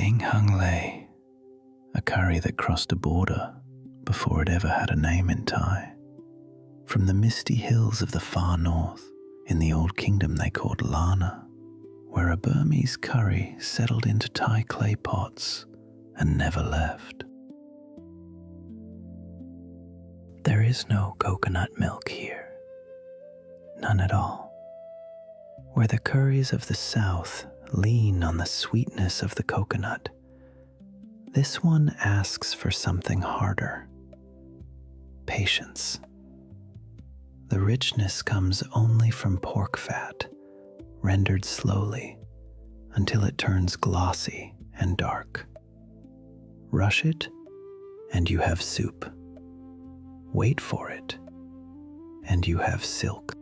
Gaeng lay, a curry that crossed a border before it ever had a name in Thai. From the misty hills of the far north, in the old kingdom they called Lanna, where a Burmese curry settled into Thai clay pots and never left. There is no coconut milk here, none at all. Where the curries of the south lean on the sweetness of the coconut, this one asks for something harder: patience. The richness comes only from pork fat, rendered slowly until it turns glossy and dark. Rush it, and you have soup. Wait for it, and you have silk.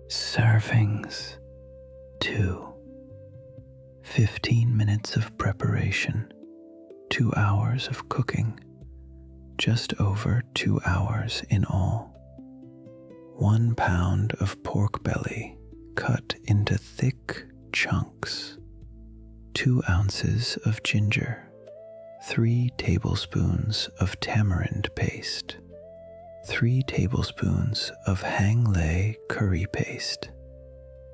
Servings 2. 15 minutes of preparation, 2 hours of cooking, just over 2 hours in all. 1 pound of pork belly cut into thick chunks, 2 ounces of ginger, 3 tablespoons of tamarind paste, 3 tablespoons of hang lei curry paste,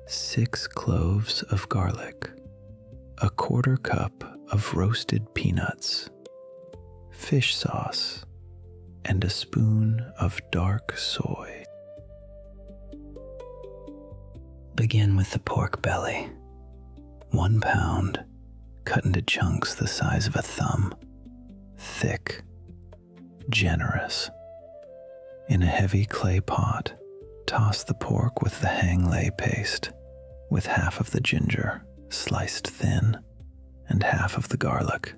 6 cloves of garlic, 1/4 cup of roasted peanuts, fish sauce, and a spoon of dark soy. Begin with the pork belly. 1 pound, cut into chunks the size of a thumb, thick, generous. In a heavy clay pot, toss the pork with the hang lei paste, with half of the ginger sliced thin and half of the garlic.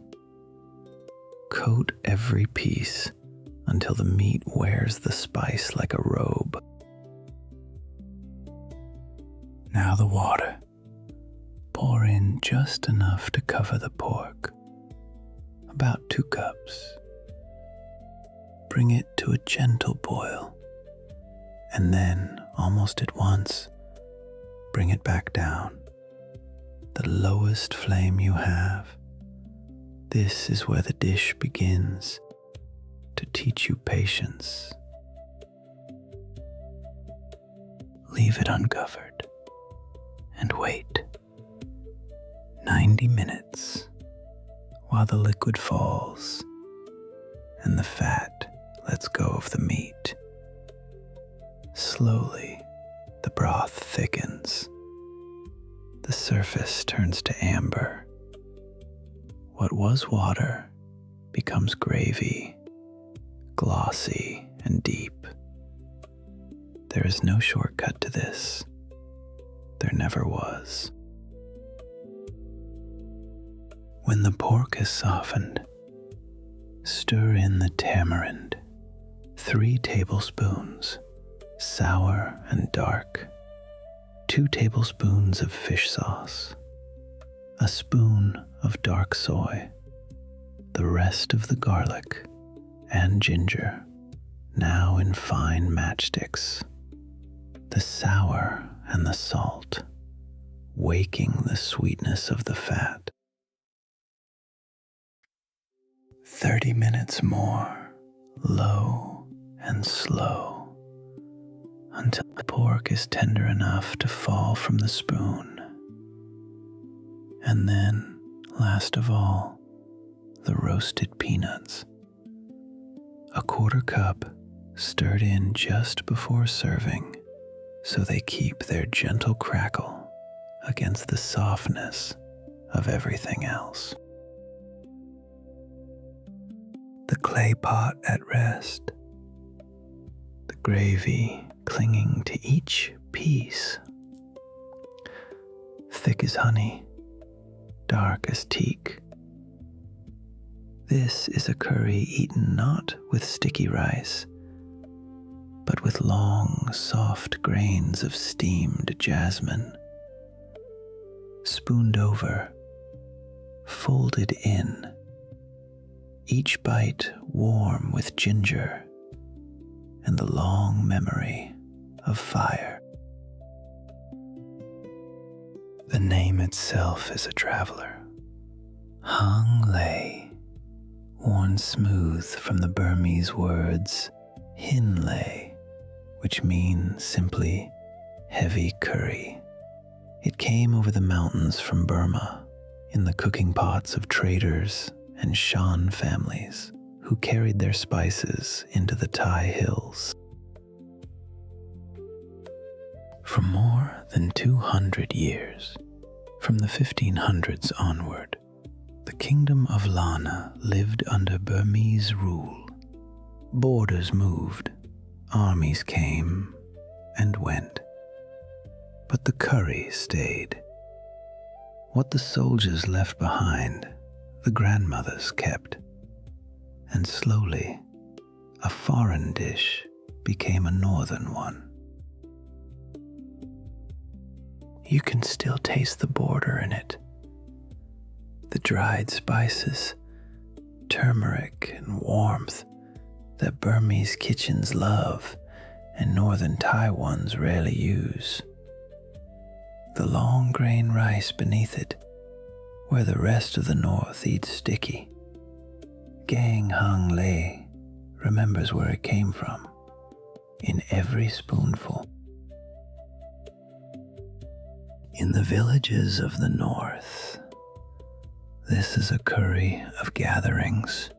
Coat every piece until the meat wears the spice like a robe. Now the water. Pour in just enough to cover the pork, about 2 cups. Bring it to a gentle boil, and then, almost at once, bring it back down. The lowest flame you have. This is where the dish begins to teach you patience. Leave it uncovered and wait 90 minutes while the liquid falls and the fat lets go of the meat. Slowly, the broth thickens. The surface turns to amber. What was water becomes gravy, glossy and deep. There is no shortcut to this. There never was. When the pork is softened, stir in the tamarind, 3 tablespoons, sour and dark, 2 tablespoons of fish sauce, a spoon of dark soy, the rest of the garlic and ginger, now in fine matchsticks, the sour and the salt, waking the sweetness of the fat. 30 minutes more, low and slow, until the pork is tender enough to fall from the spoon. And then, last of all, the roasted peanuts. 1/4 cup stirred in just before serving, so they keep their gentle crackle against the softness of everything else. The clay pot at rest, the gravy clinging to each piece, thick as honey, dark as teak. This is a curry eaten not with sticky rice, but with long, soft grains of steamed jasmine, spooned over, folded in, each bite warm with ginger and the long memory of fire. The name itself is a traveler. Hang Lei, worn smooth from the Burmese words Hin Lei, which mean simply heavy curry. It came over the mountains from Burma in the cooking pots of traders and Shan families who carried their spices into the Thai hills. For more than 200 years, from the 1500s onward, the kingdom of Lanna lived under Burmese rule. Borders moved, armies came and went, but the curry stayed. What the soldiers left behind, the grandmothers kept, and slowly, a foreign dish became a northern one. You can still taste the border in it. The dried spices, turmeric and warmth that Burmese kitchens love and northern Thai ones rarely use. The long grain rice beneath it, where the rest of the north eats sticky. Gaeng Hang Lei remembers where it came from, in every spoonful. In the villages of the north, this is a curry of gatherings,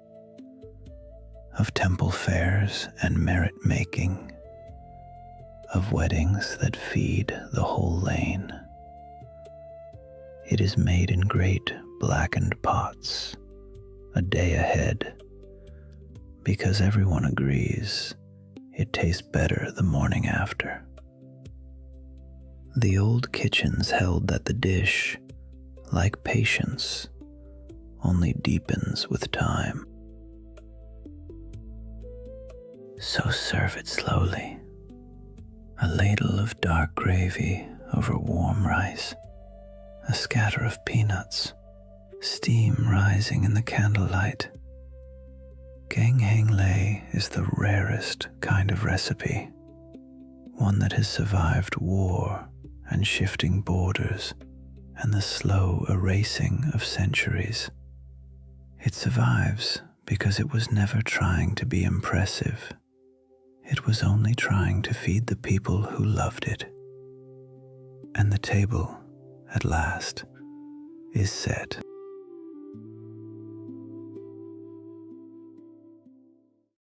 of temple fairs and merit-making, of weddings that feed the whole lane. It is made in great blackened pots, a day ahead, because everyone agrees it tastes better the morning after. The old kitchens held that the dish, like patience, only deepens with time. So serve it slowly, a ladle of dark gravy over warm rice, a scatter of peanuts, steam rising in the candlelight. Gaeng Hang Lei is the rarest kind of recipe, one that has survived war and shifting borders and the slow erasing of centuries. It survives because it was never trying to be impressive. It was only trying to feed the people who loved it. And the table, at last, is set.